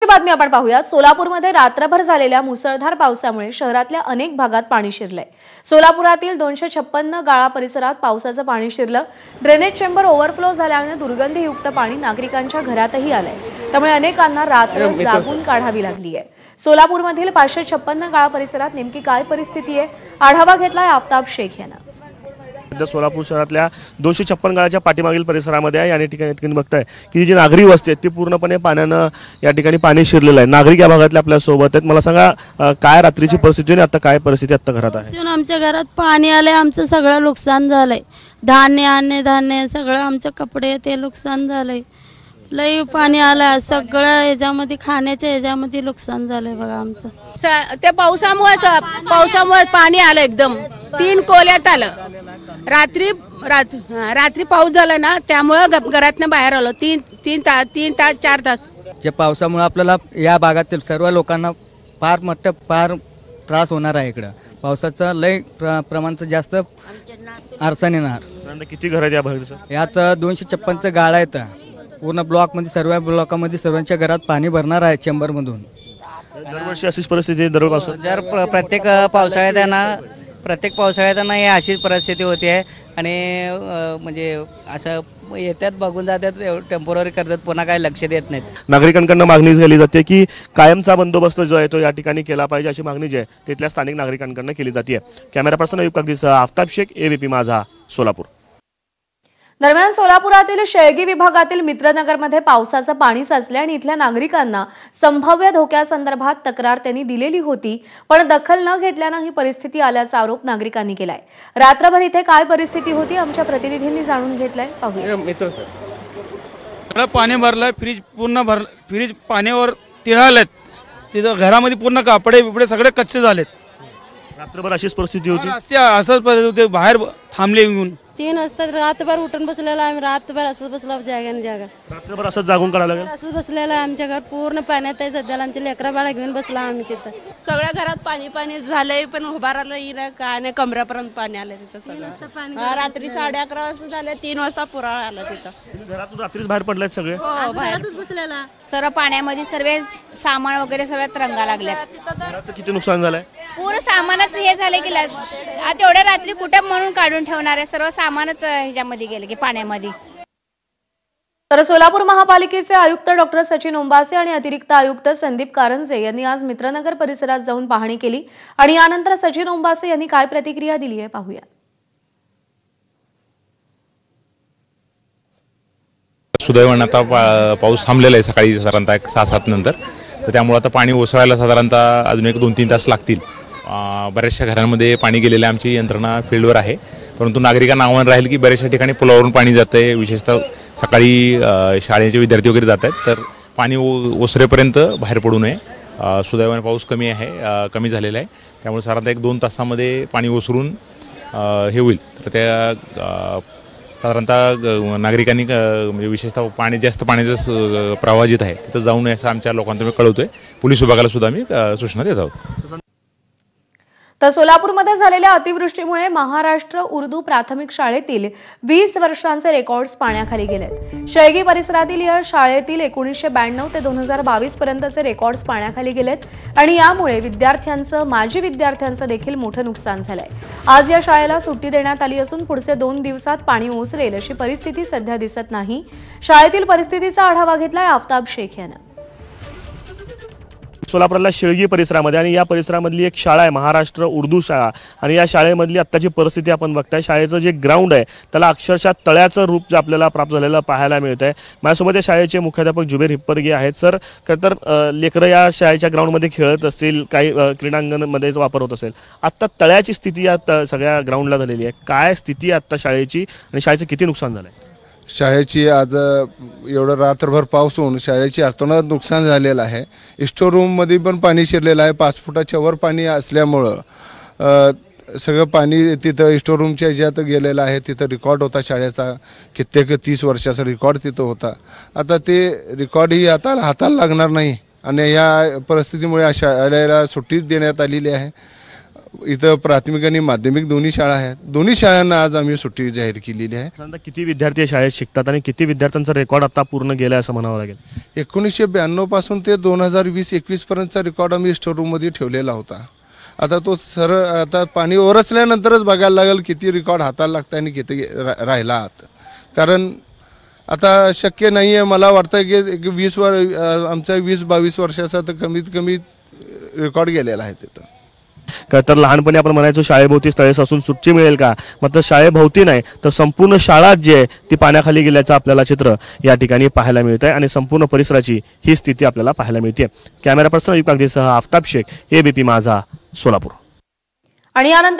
बातमी आपण पाहूयात। सोलापूरमध्ये रात्रभर झालेल्या मुसळधार पावसामुळे शहरातल्या अनेक भागात पाणी शिरलंय। सोलापुरातील 256 गाळा परिसरात पावसाचं पाणी शिरलं। ड्रेनेज चेंबर ओव्हरफ्लो झाल्याने दुर्गंधीयुक्त पाणी नागरिकांच्या घरातही आलंय। त्यामुळे अनेकांना रात्र जागून काढावी लागली आहे। सोलापूरमधील 556 गाळा परिसरात नेमकी काय परिस्थिती आहे, आढावा घेतलाय आफताब शेख यांनी। सोलापूर शहरातल्या 256 गाळाच्या पाठीमागील परिसरामध्ये आहे। या ठिकाणी बघताय की जी नागरी वस्ती आहे ती पूर्णपणे पाण्यानं या ठिकाणी पाणी शिरलेलं आहे। नागरिक या भागातले आपल्या सोबत आहेत। मला सांगा काय रात्रीची परिस्थिती आणि आता काय परिस्थिती आता घरात आहे? आमच्या घरात पाणी आलंय, आमचं सगळं नुकसान झालंय। धान्य सगळं आमचे कपडे ते नुकसान झालंय। लई पाणी आलंय, सगळं ह्याच्यामध्ये खाण्याच्या ह्याच्यामध्ये नुकसान झालंय बघा आमचं। ते पावसामुळे पाणी आलं, एकदम 3 कोल्यात आलं। रात्री पाऊस झाला ना, त्यामुळे घरातनं बाहेर आलो। 3 तास 4 तास जे पावसामुळे आपल्याला या भागातील सर्व लोकांना फार त्रास होणार आहे। इकडं पावसाचं लय प्रमाणाचं जास्त अडचण येणार। किती घर आहेत या भागात? यात 256 गाळा आहेत। पूर्ण ब्लॉकमध्ये सर्व ब्लॉकामध्ये सर्वांच्या घरात पाणी भरणार आहे चेंबरमधून। दरवर्षी अशीच परिस्थिती दरवर्षी जर प्रत्येक पावसाळ्यात ही अशीच परिस्थिती होते आहे आणि म्हणजे असं येतात बघून जातात, टेम्पोररी करतात, पुन्हा काय लक्ष देत नाहीत। नागरिकांकडून मागणी केली जाते की कायमचा बंदोबस्त जो आहे तो या ठिकाणी केला पाहिजे, अशी मागणी जी आहे तिथल्या स्थानिक नागरिकांकडून केली जाते। कॅमेरा पर्सन अयुब कागदीसह आफताब शेख, एबीपी माझा, सोलापूर। दरम्यान सोलापुरातील शेळगी विभागातील मित्रनगरमध्ये पावसाचं पाणी साचले आणि इथल्या नागरिकांना संभाव्य धोक्यासंदर्भात तक्रार त्यांनी दिलेली होती, पण दखल न घेतल्यानं ही परिस्थिती आल्याचा आरोप नागरिकांनी केलाय। रात्रभर इथे काय परिस्थिती होती आमच्या प्रतिनिधींनी जाणून घेतलंय, पाहूया। पाणी भरलंय, फ्रीज पाण्यावर तिळालेत, तिथं घरामध्ये पूर्ण कापडे बिपडे सगळे कच्चे झालेत। रात्रभर अशीच परिस्थिती होती। असंच परिस्थिती होती, बाहेर थांबले येऊन 3 वाजता रात्रभर उठून बसलेला आम्ही, रात्रभर असंच बसलो जागा। रात्रभर असंच जागून काढायला लागेल। असंच बसलेला आहे, आमच्या घर पूर्ण पाण्यात आहे सध्याला। आमच्या लेकरा बाळा घेऊन बसला आम्ही तिथं। सगळ्या घरात पाणी झालंय, पण उभारायला येईल काय नाही, कमऱ्यापर्यंत पाणी आलंय तिथं सगळं। रात्री 11:30 वाजता झाले, 3 वाजता पुरा आला तिथं। घरातून रात्रीच बाहेर पडलेत सगळे। हो, बाहेर बसलेला सर्व पाण्यामध्ये सर्व सामान वगैरे सगळ्यात रंगा लागल्यात। घराचं किती नुकसान झालंय? पूर्ण सामानच हे झालंय की तेवढ्या रात्री कुठं म्हणून काढून ठेवणार आहे, सर्व सामानच ह्याच्यामध्ये गेले की पाण्यामध्ये। तर सोलापूर महापालिकेचे आयुक्त डॉक्टर सचिन ओंबासे आणि अतिरिक्त आयुक्त संदीप कारंजे यांनी आज मित्रनगर परिसरात जाऊन पाहणी केली आणि यानंतर सचिन ओंबासे यांनी काय प्रतिक्रिया दिली आहे, पाहूया। सुदैवाने आता पाऊस थांबलेला आहे सकाळी साधारणतः 6-7 नंतर, तर त्यामुळे आता पाणी ओसरायला साधारणतः अजून 1-2-3 तास लागतील। बऱ्याचशा घरांमध्ये पाणी गेलेलं आहे, आमची यंत्रणा फील्डवर आहे, परंतु नागरिकांना आव्हान राहील की बऱ्याचशा ठिकाणी पुलावरून पाणी जात आहे, विशेषतः सकाळी शाळेचे विद्यार्थी वगैरे जात आहेत, तर पाणी ओसरेपर्यंत बाहेर पडू नये। सुदैवाने पाऊस कमी झालेला आहे, त्यामुळे साधारणतः 1-2 तासामध्ये पाणी ओसरून हे होईल। तर त्या साधारणतः नागरिकांनी म्हणजे विशेषतः जास्त पाण्याचा प्रवाह जिथं आहे तिथं जाऊ नये असं आमच्या लोकांना मी कळवतोय। पोलीस विभागाला सुद्धा आम्ही सूचना देत आहोत। तर सोलापूरमध्ये झालेल्या अतिवृष्टीमुळे महाराष्ट्र उर्दू प्राथमिक शाळेतील 20 वर्षांचे रेकॉर्ड्स पाण्याखाली गेलेत। शेळगी परिसरातील या शाळेतील 1992 ते 2022 पर्यंतचे रेकॉर्ड्स पाण्याखाली गेलेत आणि यामुळे माजी विद्यार्थ्यांचं देखील मोठं नुकसान झालंय। आज या शाळेला सुट्टी देण्यात आली असून पुढचे 2 दिवसात पाणी ओसरेल अशी परिस्थिती सध्या दिसत नाही। शाळेतील परिस्थितीचा आढावा घेतलाय आफताब शेख यांनी। सोलापूरला शेळगी परिसरामध्ये आणि या परिसरामधली एक शाळा आहे महाराष्ट्र उर्दू शाळा, आणि या शाळेमधली आत्ताची परिस्थिती आपण बघताय। शाळेचं जे ग्राउंड आहे त्याला अक्षरशः तळ्याचं रूप जे आपल्याला प्राप्त झालेलं पाहायला मिळत आहे। माझ्यासोबत या शाळेचे मुख्याध्यापक जुबेर हिप्परगे आहेत। सर, खरं तर लेकरं या शाळेच्या ग्राउंडमध्ये खेळत असतील, काही क्रीडांगणमध्येच वापर होत असेल, आत्ता तळ्याची स्थिती या सगळ्या ग्राउंडला झालेली आहे। काय स्थिती आहे आत्ता शाळेची आणि शाळेचं किती नुकसान झालंय? शाळेची आज एवढं रात्रभर पाऊस होऊन शाळेची अतोनात नुकसान झालेलं आहे। स्टोर रूममध्ये पण पाणी शिरलेलं आहे। 5 फुटाच्या वर पाणी असल्यामुळं सगळं पाणी तिथं स्टोर रूमच्या ह्याच्यात गेलेलं आहे। तिथं रेकॉर्ड होता शाळेचा, कित्येक 30 वर्षाचा रेकॉर्ड तिथं होता। आता ते रेकॉर्डही हाताला लागणार नाही आणि या परिस्थितीमुळे शाळेला सुट्टी देण्यात आलेली आहे। इथं प्राथमिक आणि माध्यमिक दोन्ही शाळा आहेत. दोन्ही शाळांना आज आम्ही सुट्टी जाहीर केलेली आहे. साधारणतः किती विद्यार्थी या शाळेत शिकतात आणि किती विद्यार्थ्यांचा रेकॉर्ड आता पूर्ण गेलाय असं म्हणावं लागेल? 1992 पासून ते 2020-21 पर्यंतचा रेकॉर्ड आम्ही स्टोर रूम मध्ये ठेवलेला होता. आता तो आता पाणी ओरसल्यानंतरच बघायला लागेल किती रेकॉर्ड हाताला लागतं आणि किती राहिला आत. कारण आता शक्य नाही आहे, मला वाटतं की 20 आमचा 20-22 वर्षाचा तर कमीत कमी रेकॉर्ड गेलेला आहे तिथं. का तर लहानपणी आपण म्हणायचो शाळेभोवती स्थळे असून सुट्टी मिळेल का, मात्र शाळेभोवती नाही तर संपूर्ण शाळा जी आहे ती पाण्याखाली गेल्याचं आपल्याला चित्र या ठिकाणी पाहायला मिळत आहे आणि संपूर्ण परिसराची ही स्थिती आपल्याला पाहायला मिळते. कॅमेरा पर्सन युग कागदीसह आफताब शेख, एबीपी माझा, सोलापूर. आणि यानंतर